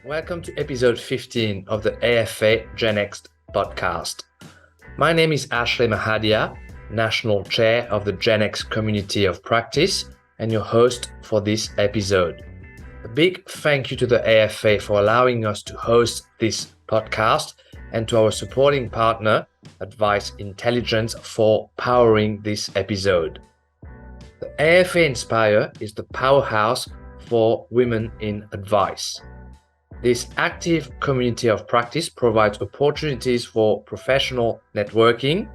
Welcome to episode 15 of the AFA Gen X podcast. My name is Ashley Mahadia, National Chair of the Gen X Community of Practice and your host for this episode. A big thank you to the AFA for allowing us to host this podcast and to our supporting partner, Advice Intelligence, for powering this episode. The AFA Inspire is the powerhouse for women in advice. This active community of practice provides opportunities for professional networking,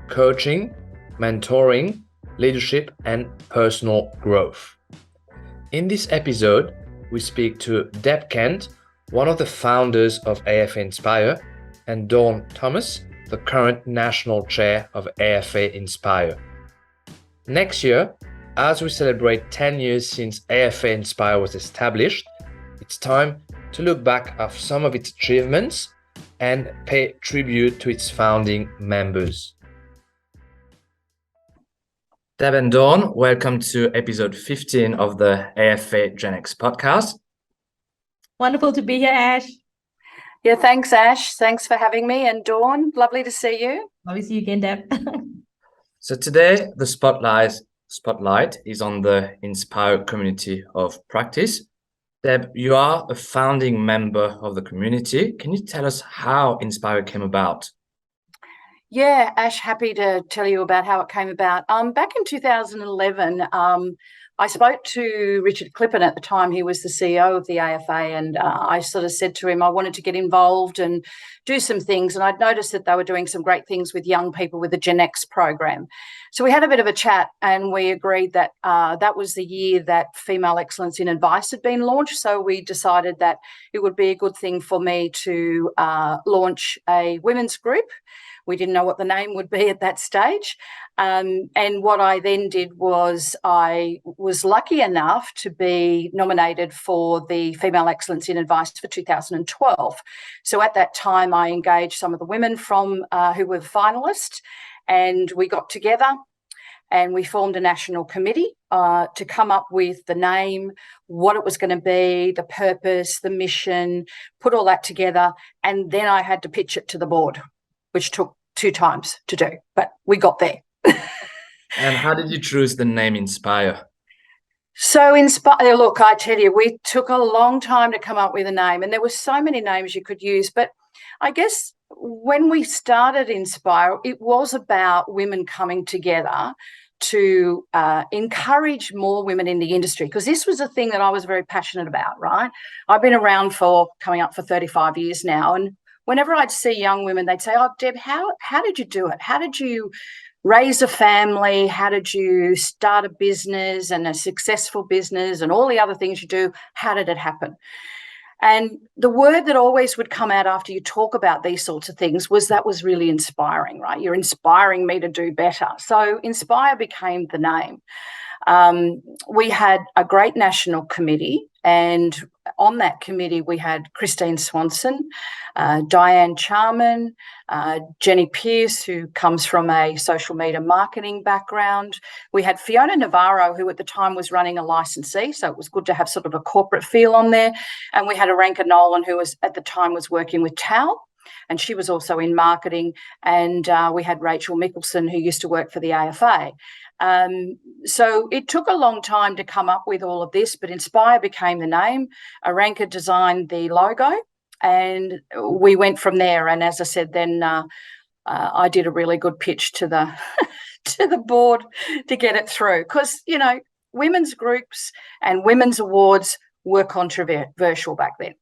coaching, mentoring, leadership, and personal growth. In this episode, we speak to Deborah Kent, one of the founders of AFA Inspire, and Dawn Thomas, the current national chair of AFA Inspire. Next year, as we celebrate 10 years since AFA Inspire was established, it's time to look back at some of its achievements and pay tribute to its founding members. Deb and Dawn, welcome to episode 15 of the AFA Gen X podcast. Wonderful to be here, Ash. Yeah, thanks, Ash. Thanks for having me. And Dawn, lovely to see you. Lovely to see you again, Deb. So today, the spotlight is on the Inspire community of practice. Deb, you are a founding member of the community. Can you tell us how Inspire came about? Yeah, Ash, happy to tell you about how it came about. Back in 2011, I spoke to Richard Clippin at the time. He was the CEO of the AFA, and I sort of said to him I wanted to get involved and do some things. And I'd noticed that they were doing some great things with young people with the Gen X program. So we had a bit of a chat, and we agreed that that was the year that Female Excellence in Advice had been launched. So we decided that it would be a good thing for me to launch a women's group. We didn't know what the name would be at that stage. And what I then did was I was lucky enough to be nominated for the Female Excellence in Advice for 2012. So at that time, I engaged some of the women from who were finalists, and we got together and we formed a national committee to come up with the name, what it was going to be, the purpose, the mission, put all that together. And then I had to pitch it to the board, which took 2 times to do, but we got there. And how did you choose the name Inspire? So Inspire, look, I tell you, we took a long time to come up with a name, and there were so many names you could use. But I guess when we started Inspire, it was about women coming together to encourage more women in the industry, because this was a thing that I was very passionate about, right? I've been around for coming up for 35 years now, and whenever I'd see young women, they'd say, "Oh, Deb, how did you do it? How did you raise a family? How did you start a business and a successful business and all the other things you do? How did it happen?" And the word that always would come out after you talk about these sorts of things was that was really inspiring, right? You're inspiring me to do better. So Inspire became the name. We had a great national committee, and on that committee we had Christine Swanson, Diane Charman, Jenny Pierce, who comes from a social media marketing background. We had Fiona Navarro, who at the time was running a licensee, so it was good to have sort of a corporate feel on there. And we had Aranka Nolan, who was at the time was working with TAL, and she was also in marketing. And we had Rachel Mickelson, who used to work for the AFA. So it took a long time to come up with all of this, but Inspire became the name. Aranka designed the logo, and we went from there. And as I said, then I did a really good pitch to the to the board to get it through, because you know, women's groups and women's awards were controversial back then.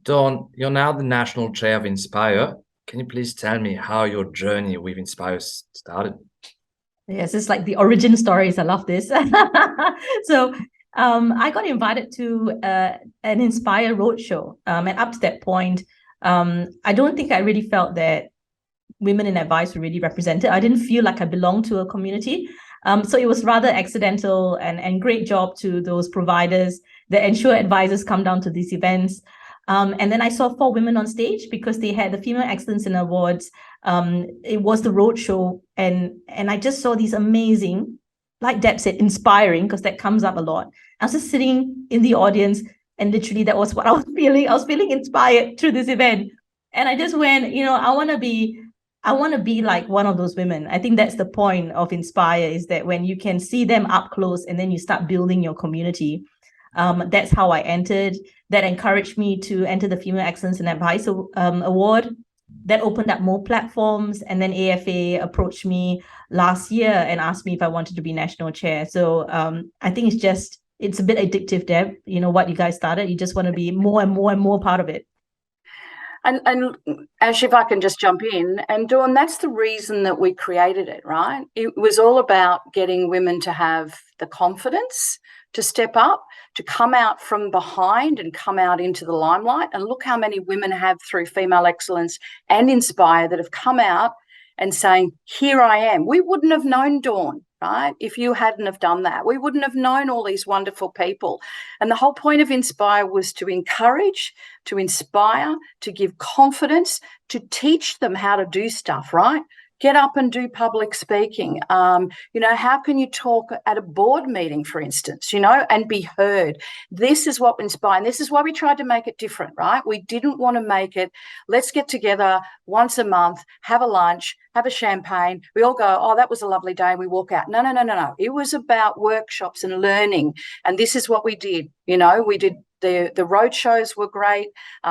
Dawn, you're now the national chair of Inspire. Can you please tell me how your journey with Inspire started? Yes, it's like the origin stories. I love this. So I got invited to an Inspire roadshow. And up to that point, I don't think I really felt that women in advice were really represented. I didn't feel like I belonged to a community. So it was rather accidental, and great job to those providers that ensure advisors come down to these events. And then I saw 4 women on stage because they had the Female Excellence in Awards. It was the roadshow, and I just saw these amazing, like Deb said, inspiring, because that comes up a lot. I was just sitting in the audience, And literally that was what I was feeling. I was feeling inspired through this event. And I just went, I want to be like one of those women. I think that's the point of Inspire, is that when you can see them up close and then you start building your community. That's how I entered. That encouraged me to enter the Female Excellence in Advice Award. That opened up more platforms. And then AFA approached me last year and asked me if I wanted to be national chair. So I think it's a bit addictive, Deb. What you guys started, you just want to be more and more and more part of it. And Ash, if I can just jump in, and Dawn, that's the reason that we created it, right? It was all about getting women to have the confidence to step up, to come out from behind and come out into the limelight. And look how many women have, through Female Excellence and Inspire, that have come out and saying, here I am. We wouldn't have known Dawn, right, if you hadn't have done that. We wouldn't have known all these wonderful people. And the whole point of Inspire was to encourage, to inspire, to give confidence, to teach them how to do stuff, right? Get up and do public speaking. How can you talk at a board meeting, for instance, and be heard? This is what Inspire, and this is why we tried to make it different, right? We didn't want to make it, let's get together once a month, have a lunch, have a champagne. We all go, oh, that was a lovely day, and we walk out. No. It was about workshops and learning. And this is what we did. We did the road shows were great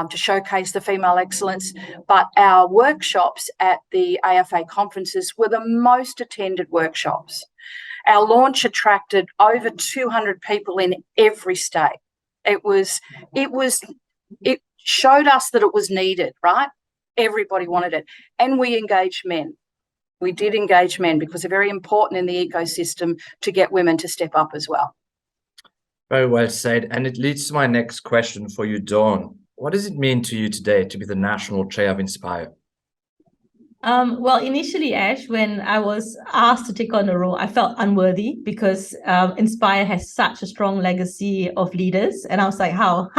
to showcase the female excellence, but our workshops at the AFA conferences were the most attended workshops. Our launch attracted over 200 people in every state. It showed us that it was needed, right? Everybody wanted it. And we engaged men. We did engage men because they're very important in the ecosystem to get women to step up as well. Very well said. And it leads to my next question for you, Dawn. What does it mean to you today to be the national chair of Inspire? Well, initially, Ash, when I was asked to take on the role, I felt unworthy because Inspire has such a strong legacy of leaders. And I was like, how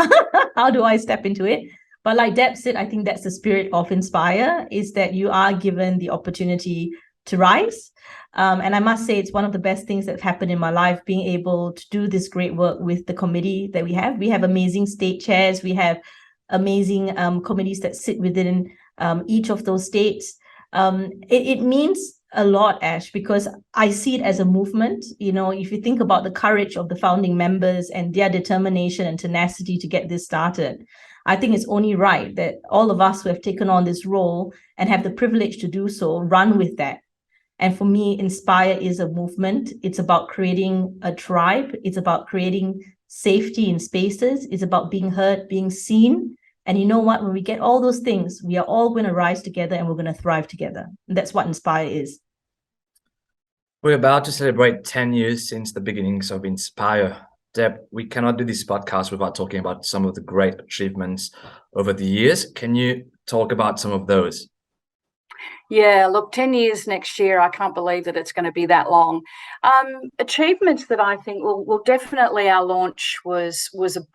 do I step into it? But like Deb said, I think that's the spirit of Inspire, is that you are given the opportunity to rise. And I must say, it's one of the best things that happened in my life, being able to do this great work with the committee that we have. We have amazing state chairs. We have amazing committees that sit within each of those states. It means a lot, Ash, because I see it as a movement. If you think about the courage of the founding members and their determination and tenacity to get this started, I think it's only right that all of us who have taken on this role and have the privilege to do so run with that. And for me, Inspire is a movement. It's about creating a tribe. It's about creating safety in spaces. It's about being heard, being seen. And you know what? When we get all those things, we are all going to rise together and we're going to thrive together. And that's what Inspire is. We're about to celebrate 10 years since the beginnings of Inspire. Deb, we cannot do this podcast without talking about some of the great achievements over the years. Can you talk about some of those? Yeah, look, 10 years next year, I can't believe that it's going to be that long. Achievements that I think, well, definitely our launch was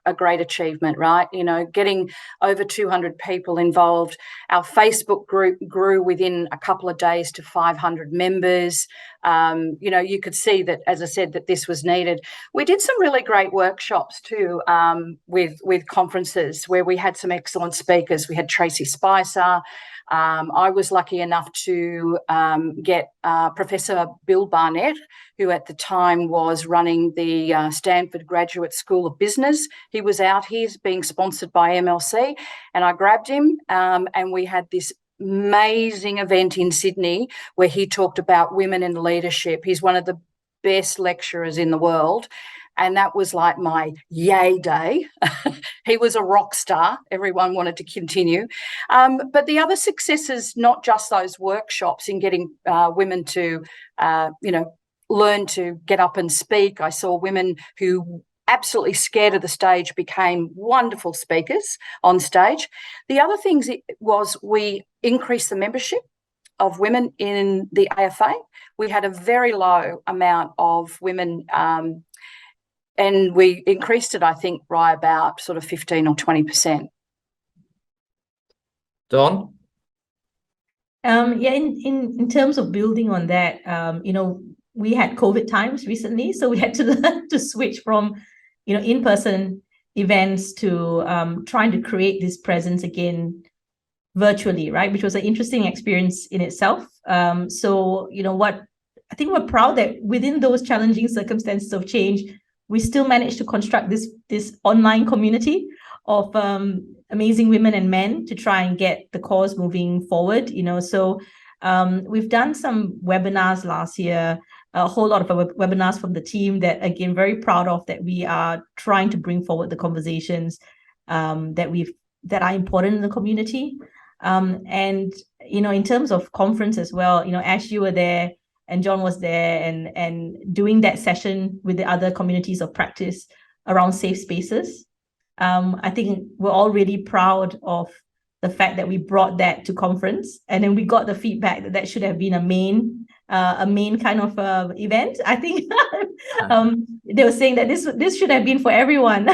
a great achievement, right? Getting over 200 people involved. Our Facebook group grew within a couple of days to 500 members. You could see that, as I said, that this was needed. We did some really great workshops too, with conferences where we had some excellent speakers. We had Tracy Spicer. I was lucky enough to get Professor Bill Barnett, who at the time was running the Stanford Graduate School of Business. He was out here being sponsored by MLC, and I grabbed him and we had this amazing event in Sydney where he talked about women in leadership. He's one of the best lecturers in the world. And that was like my yay day. He was a rock star. Everyone wanted to continue. But the other successes, not just those workshops in getting women to, learn to get up and speak. I saw women who absolutely scared of the stage became wonderful speakers on stage. The other things was we increased the membership of women in the AFA. We had a very low amount of women and we increased it, I think, by about sort of 15 or 20%. Dawn? In terms of building on that, we had COVID times recently, so we had to learn to switch from, in-person, events to trying to create this presence again virtually, right? Which was an interesting experience in itself. So, what I think we're proud that within those challenging circumstances of change, we still managed to construct this online community of amazing women and men to try and get the cause moving forward. So we've done some webinars last year, a whole lot of webinars from the team that, again, very proud of, that we are trying to bring forward the conversations that are important in the community. And, in terms of conference as well, Ash, you were there and John was there and doing that session with the other communities of practice around safe spaces. I think we're all really proud of the fact that we brought that to conference, and then we got the feedback that should have been a main kind of event. I think they were saying that this should have been for everyone.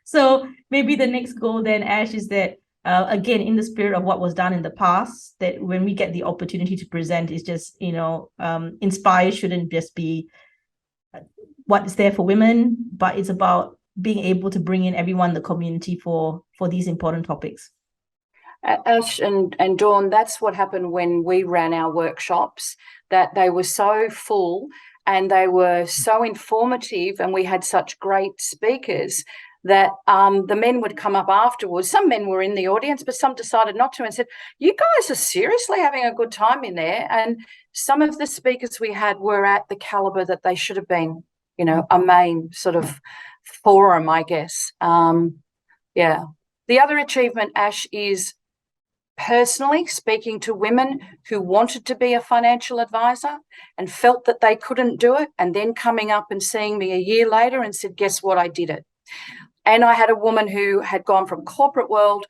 So maybe the next goal then, Ash, is that again, in the spirit of what was done in the past, that when we get the opportunity to present, is just Inspire shouldn't just be what is there for women, but it's about being able to bring in everyone in the community for these important topics. Ash and Dawn, that's what happened when we ran our workshops, that they were so full and they were so informative, and we had such great speakers that the men would come up afterwards. Some men were in the audience, but some decided not to and said, "You guys are seriously having a good time in there." And some of the speakers we had were at the caliber that they should have been, a main sort of forum, I guess. Yeah. The other achievement, Ash, is personally speaking to women who wanted to be a financial advisor and felt that they couldn't do it, and then coming up and seeing me a year later and said, "Guess what, I did it." And I had a woman who had gone from corporate world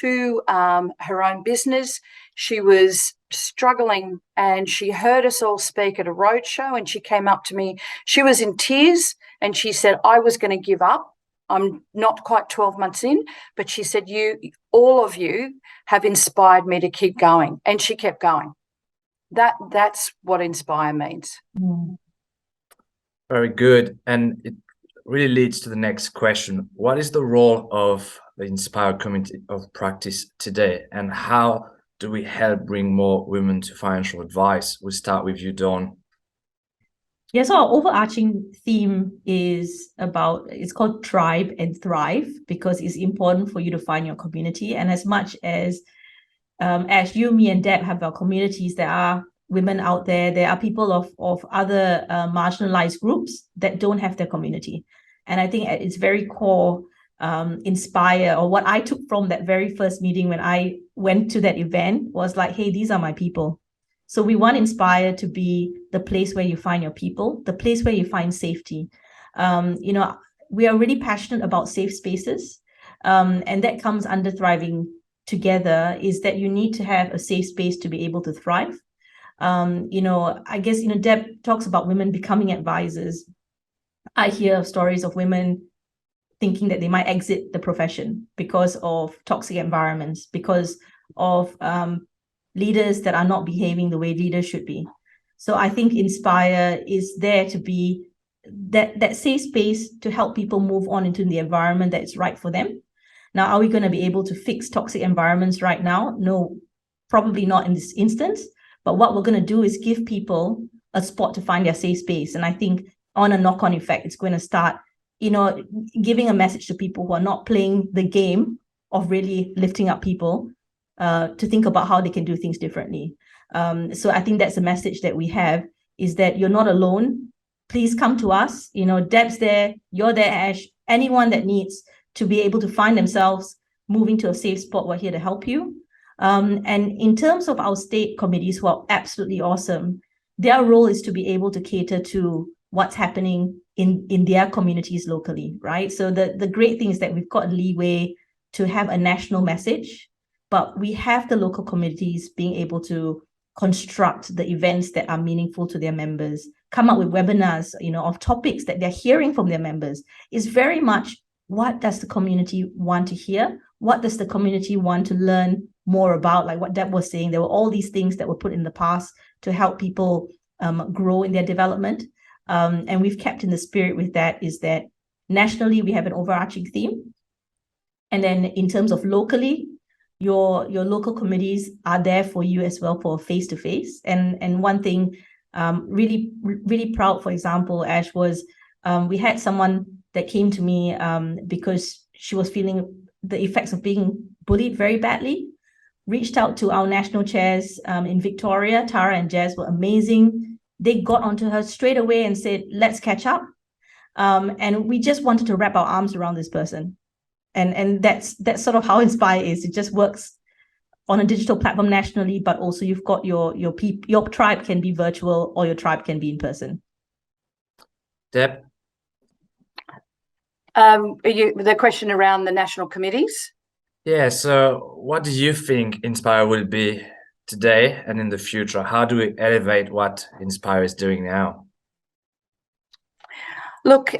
to her own business. She was struggling and she heard us all speak at a roadshow, and she came up to me. She was in tears and she said, "I was going to give up. I'm not quite 12 months in," but she said, all of you have inspired me to keep going. And she kept going. That's what Inspire means. Very good. And it really leads to the next question. What is the role of the Inspire community of practice today, and how do we help bring more women to financial advice? We'll start with you, Dawn. Yeah, so our overarching theme it's called Tribe and Thrive, because it's important for you to find your community. And as much as you, me, and Deb have our communities, there are women out there, there are people of other marginalized groups that don't have their community. And I think at its very core, Inspire, or what I took from that very first meeting when I went to that event, was like, hey, these are my people. So we want Inspire to be the place where you find your people, the place where you find safety. We are really passionate about safe spaces, and that comes under thriving together, is that you need to have a safe space to be able to thrive. I guess, Deb talks about women becoming advisors. I hear stories of women thinking that they might exit the profession because of toxic environments, because of leaders that are not behaving the way leaders should be. So I think Inspire is there to be that safe space to help people move on into the environment that is right for them. Now, are we going to be able to fix toxic environments right now? No, probably not in this instance. But what we're going to do is give people a spot to find their safe space. And I think on a knock-on effect, it's going to start, giving a message to people who are not playing the game of really lifting up people to think about how they can do things differently. So I think that's a message that we have, is that you're not alone. Please come to us. Deb's there, you're there, Ash. Anyone that needs to be able to find themselves moving to a safe spot, we're here to help you. And in terms of our state committees, who are absolutely awesome, their role is to be able to cater to what's happening in their communities locally, right? So the great thing is that we've got leeway to have a national message, but we have the local communities being able to construct the events that are meaningful to their members, come up with webinars, of topics that they're hearing from their members. Is very much, what does the community want to hear? What does the community want to learn more about? Like what Deb was saying, there were all these things that were put in the past to help people grow in their development. And we've kept in the spirit with that, is that nationally, we have an overarching theme. And then in terms of locally, your local committees are there for you as well for face-to-face. And one thing, really, really proud, for example, Ash, was we had someone that came to me because she was feeling the effects of being bullied very badly, reached out to our national chairs in Victoria. Tara and Jazz were amazing. They got onto her straight away and said, let's catch up. And we just wanted to wrap our arms around this person. And that's sort of how Inspire is. It just works on a digital platform nationally, but also you've got your tribe can be virtual or your tribe can be in person. Deb? The question around the national committees? Yeah, so what do you think Inspire will be today and in the future? How do we elevate what Inspire is doing now? Look,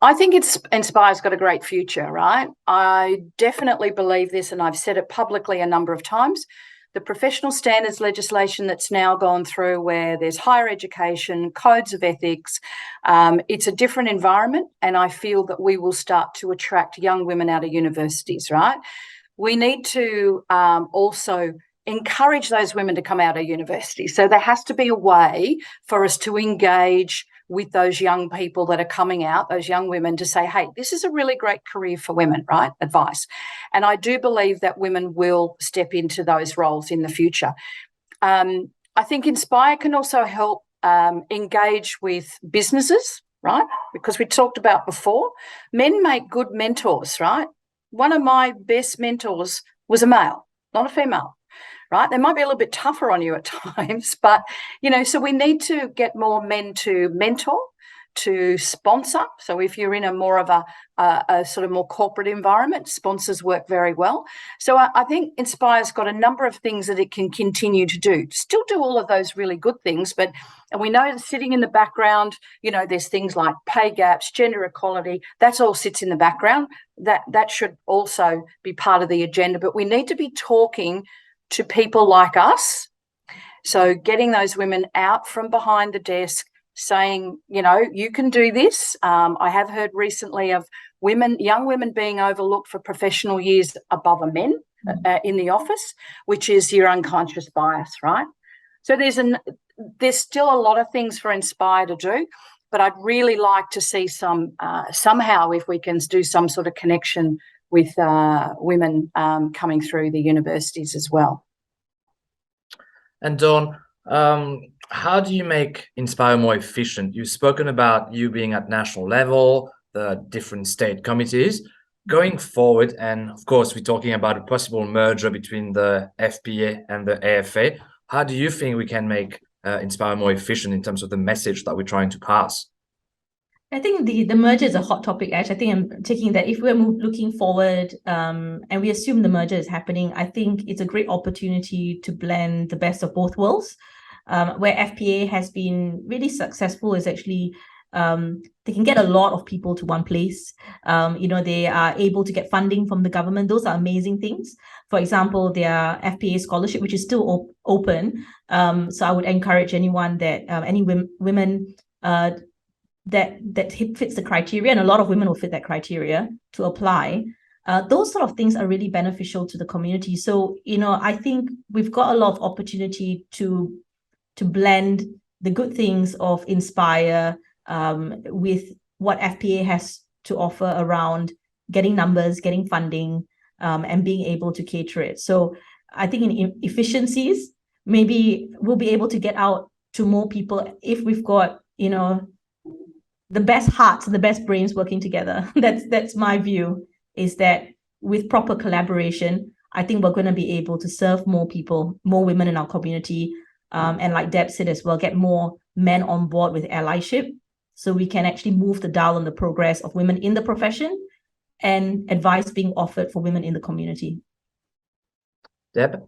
I think Inspire's got a great future, right? I definitely believe this, and I've said it publicly a number of times. The professional standards legislation that's now gone through, where there's higher education, codes of ethics, it's a different environment, and I feel that we will start to attract young women out of universities, right? We need to also encourage those women to come out of university. So there has to be a way for us to engage with those young people that are coming out, those young women, to say, hey, this is a really great career for women, right? Advice. And I do believe that women will step into those roles in the future. I think Inspire can also help engage with businesses, right? Because we talked about before, men make good mentors, right? One of my best mentors was a male, not a female. Right? They might be a little bit tougher on you at times, but, so we need to get more men to mentor, to sponsor. So if you're in a more of a sort of more corporate environment, sponsors work very well. So I think Inspire's got a number of things that it can continue to do. Still do all of those really good things, and we know that sitting in the background, there's things like pay gaps, gender equality, that's all sits in the background. That should also be part of the agenda, but we need to be talking to people like us. So getting those women out from behind the desk, saying, you can do this. I have heard recently of young women being overlooked for professional years above a men in the office, which is your unconscious bias, right? So there's still a lot of things for Inspire to do, but I'd really like to see somehow if we can do some sort of connection with women coming through the universities as well. And Dawn, how do you make Inspire more efficient? You've spoken about you being at national level, the different state committees. Going forward, and of course, we're talking about a possible merger between the FPA and the AFA. How do you think we can make Inspire more efficient in terms of the message that we're trying to pass? I think the merger is a hot topic, Ash. I think I'm taking that if we're looking forward and we assume the merger is happening, I think it's a great opportunity to blend the best of both worlds. Where FPA has been really successful is actually they can get a lot of people to one place. They are able to get funding from the government. Those are amazing things. For example, their FPA scholarship, which is still open. So I would encourage anyone that any women that fits the criteria, and a lot of women will fit that criteria, to apply. Those sort of things are really beneficial to the community. So, I think we've got a lot of opportunity to blend the good things of Inspire with what FPA has to offer around getting numbers, getting funding, and being able to cater it. So I think in efficiencies, maybe we'll be able to get out to more people if we've got, the best hearts and the best brains working together. That's my view, is that with proper collaboration, I think we're going to be able to serve more people, more women in our community. And like Deb said as well, get more men on board with allyship, so we can actually move the dial on the progress of women in the profession and advice being offered for women in the community. Deb?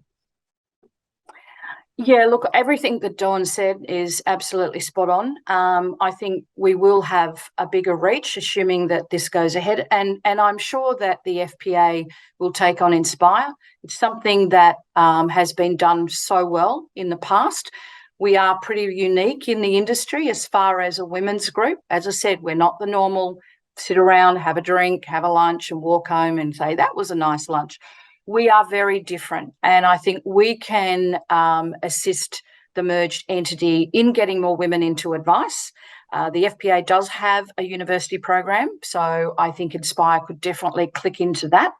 Yeah, look, everything that Dawn said is absolutely spot on. I think we will have a bigger reach, assuming that this goes ahead. And I'm sure that the FPA will take on Inspire. It's something that has been done so well in the past. We are pretty unique in the industry as far as a women's group. As I said, we're not the normal sit around, have a drink, have a lunch and walk home and say, that was a nice lunch. We are very different. And I think we can assist the merged entity in getting more women into advice. The FPA does have a university program, so I think Inspire could definitely click into that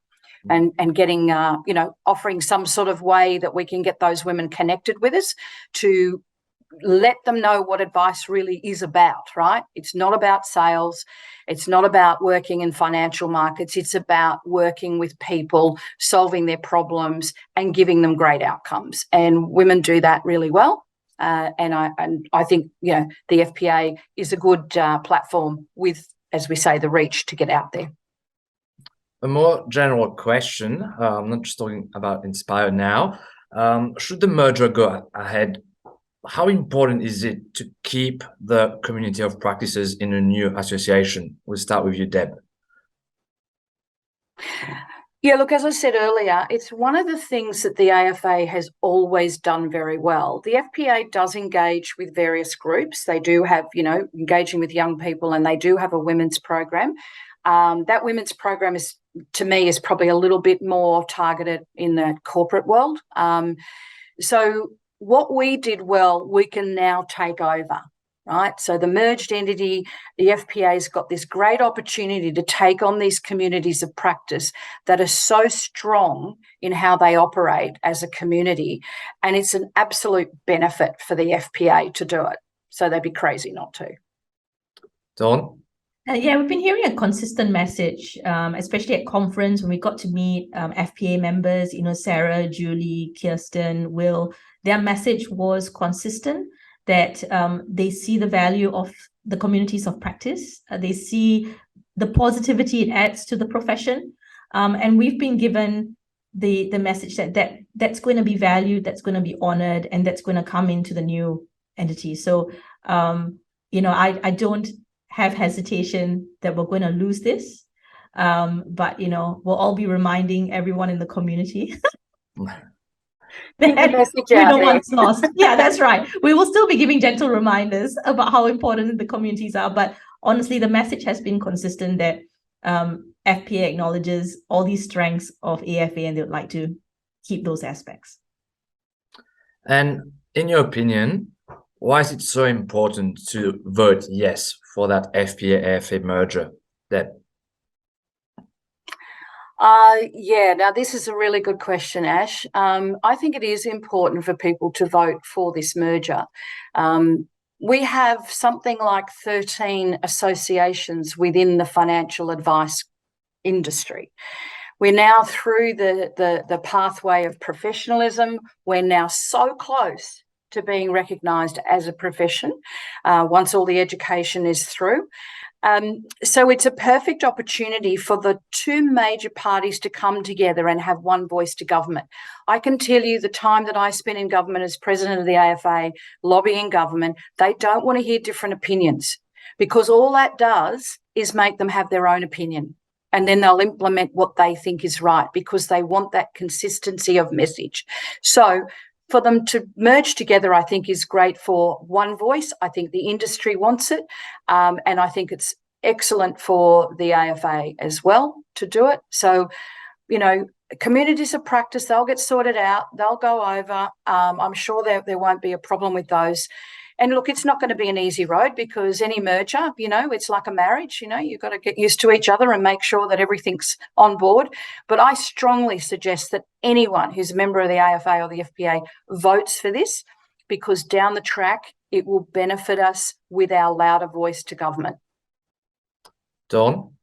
and getting, offering some sort of way that we can get those women connected with us to let them know what advice really is about, right? It's not about sales. It's not about working in financial markets. It's about working with people, solving their problems and giving them great outcomes. And women do that really well. And I think, the FPA is a good platform with, as we say, the reach to get out there. A more general question, I'm not just talking about Inspire now. Should the merger go ahead, how important is it to keep the community of practices in a new association? We'll start with you, Deb. Yeah, look, as I said earlier, it's one of the things that the AFA has always done very well. The FPA does engage with various groups. They do have, engaging with young people, and they do have a women's program. That women's program is, to me, is probably a little bit more targeted in the corporate world. So what we did well, we can now take over, right? So the merged entity, the FPA's got this great opportunity to take on these communities of practice that are so strong in how they operate as a community. And it's an absolute benefit for the FPA to do it. So they'd be crazy not to. Dawn? We've been hearing a consistent message, especially at conference when we got to meet FPA members, Sarah, Julie, Kirsten, Will. Their message was consistent, that they see the value of the communities of practice. They see the positivity it adds to the profession. And we've been given the message that's going to be valued, that's going to be honored, and that's going to come into the new entity. So, I don't have hesitation that we're going to lose this. But, we'll all be reminding everyone in the community that we're the ones lost. Yeah, that's right. We will still be giving gentle reminders about how important the communities are. But honestly, the message has been consistent that FPA acknowledges all these strengths of AFA and they would like to keep those aspects. And in your opinion, why is it so important to vote yes for that FPA-AFA merger? Now this is a really good question, Ash. I think it is important for people to vote for this merger. We have something like 13 associations within the financial advice industry. We're now through the pathway of professionalism. We're now so close to being recognised as a profession once all the education is through. So it's a perfect opportunity for the two major parties to come together and have one voice to government. I can tell you the time that I spent in government as president of the AFA, lobbying government, they don't want to hear different opinions, because all that does is make them have their own opinion. And then they'll implement what they think is right, because they want that consistency of message. So for them to merge together, I think, is great for one voice. I think the industry wants it. And I think it's excellent for the AFA as well to do it. So, communities of practice, they'll get sorted out. They'll go over. I'm sure there won't be a problem with those. And look, it's not going to be an easy road, because any merger, it's like a marriage, you've got to get used to each other and make sure that everything's on board. But I strongly suggest that anyone who's a member of the AFA or the FPA votes for this, because down the track, it will benefit us with our louder voice to government. Dawn?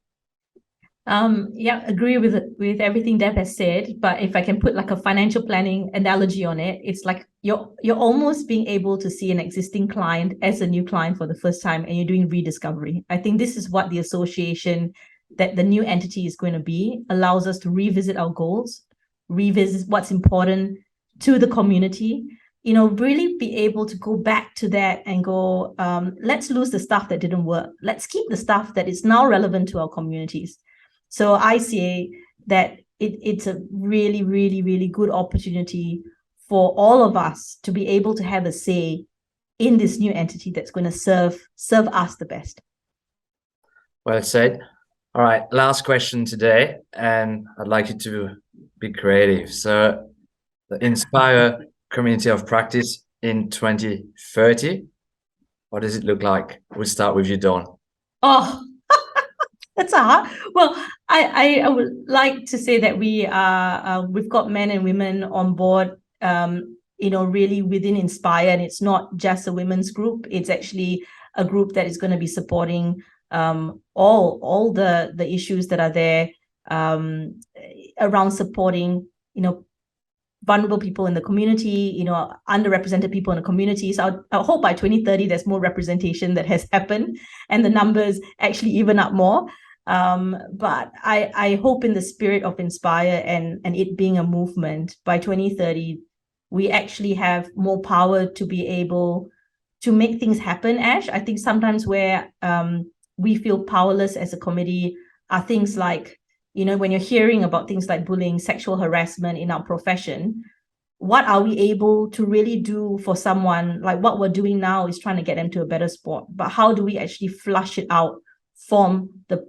Agree with everything Deb has said, but if I can put like a financial planning analogy on it, it's like you're almost being able to see an existing client as a new client for the first time, and you're doing rediscovery. I think this is what the association, that the new entity is going to be, allows us to revisit our goals, revisit what's important to the community, really be able to go back to that and go, let's lose the stuff that didn't work. Let's keep the stuff that is now relevant to our communities. So I see that it's a really, really, really good opportunity for all of us to be able to have a say in this new entity that's going to serve us the best. Well said. All right, last question today, and I'd like you to be creative. So, the Inspire community of practice in 2030, what does it look like? We'll start with you, Dawn. Oh, that's hard. Well, I would like to say that we've got men and women on board, really within Inspire, and it's not just a women's group. It's actually a group that is going to be supporting all the issues that are there around supporting, vulnerable people in the community, underrepresented people in the community. So I hope by 2030 there's more representation that has happened and the numbers actually even up more. But I hope in the spirit of Inspire and it being a movement, by 2030 we actually have more power to be able to make things happen. Ash, I think sometimes where we feel powerless as a committee are things like, when you're hearing about things like bullying, sexual harassment in our profession, what are we able to really do for someone? Like what we're doing now is trying to get them to a better sport, but how do we actually flush it out from the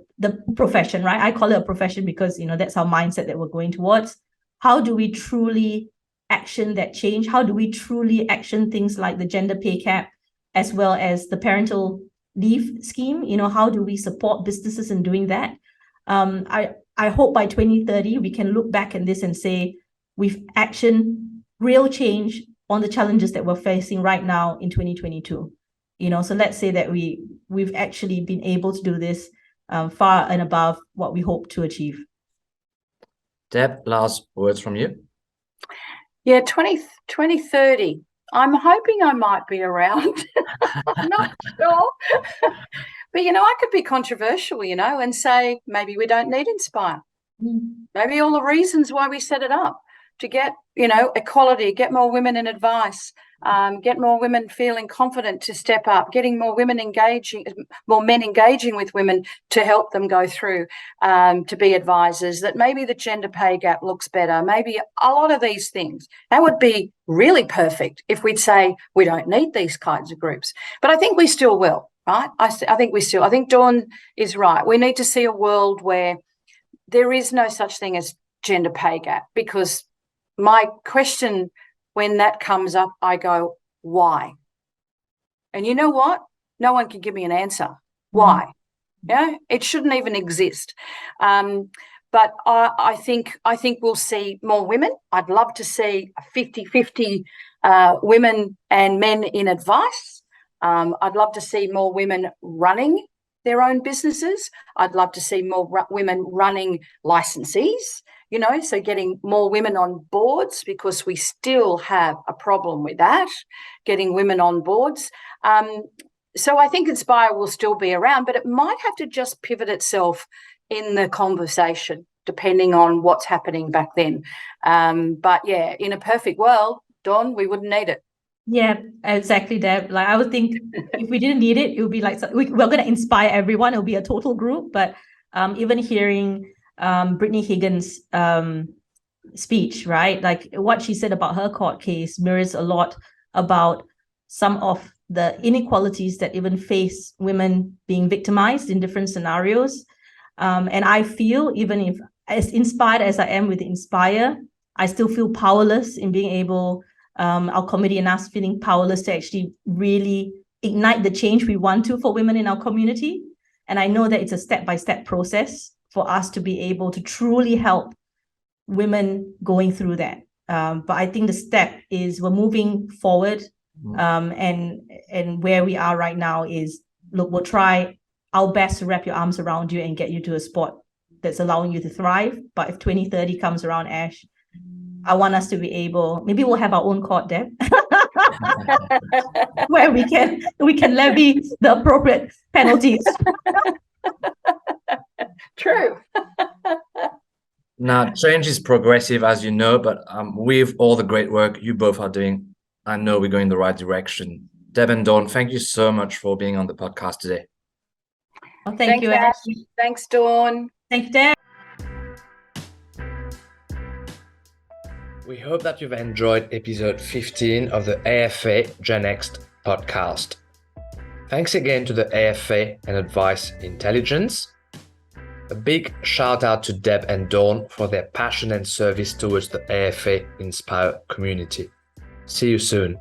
profession, right? I call it a profession because, that's our mindset that we're going towards. How do we truly action that change? How do we truly action things like the gender pay cap, as well as the parental leave scheme? How do we support businesses in doing that? I hope by 2030 we can look back at this and say we've actioned real change on the challenges that we're facing right now in 2022. So let's say that we've actually been able to do this far and above what we hope to achieve. Deb, last words from you. Yeah, 2030. I'm hoping I might be around. I'm not sure. But, I could be controversial, and say maybe we don't need Inspire. Maybe all the reasons why we set it up to get, equality, get more women in advice, get more women feeling confident to step up, getting more men engaging with women to help them go through to be advisors, that maybe the gender pay gap looks better, maybe a lot of these things. That would be really perfect if we'd say we don't need these kinds of groups. But I think we still will, right? I think Dawn is right. We need to see a world where there is no such thing as gender pay gap, because my question when that comes up, I go, why? And you know what? No one can give me an answer. Why? It shouldn't even exist. But I think we'll see more women. I'd love to see 50-50 women and men in advice. I'd love to see more women running their own businesses. I'd love to see more women running licensees, so getting more women on boards, because we still have a problem with that, getting women on boards. So I think Inspire will still be around, but it might have to just pivot itself in the conversation, depending on what's happening back then. But yeah, in a perfect world, Dawn, we wouldn't need it. Yeah, exactly, Deb. Like I would think if we didn't need it, it would be like we're going to inspire everyone. It'll be a total group. But even hearing Brittany Higgins' speech, right? Like what she said about her court case mirrors a lot about some of the inequalities that even face women being victimized in different scenarios. And I feel, even if as inspired as I am with Inspire, I still feel powerless in being able, our committee and us feeling powerless to actually really ignite the change we want to for women in our community. And I know that it's a step-by-step process for us to be able to truly help women going through that. But I think the step is we're moving forward, and where we are right now is, look, we'll try our best to wrap your arms around you and get you to a spot that's allowing you to thrive. But if 2030 comes around, Ash, I want us to be able, maybe we'll have our own court, Deb, where we can levy the appropriate penalties. True. Now, change is progressive, as you know, but with all the great work you both are doing, I know we're going in the right direction. Deb and Dawn, thank you so much for being on the podcast today. Well, thank you, Ash. Thanks, Dawn. Thanks, Deb. We hope that you've enjoyed episode 15 of the AFA Gen Next podcast. Thanks again to the AFA and Advice Intelligence. A big shout out to Deb and Dawn for their passion and service towards the AFA Inspire community. See you soon.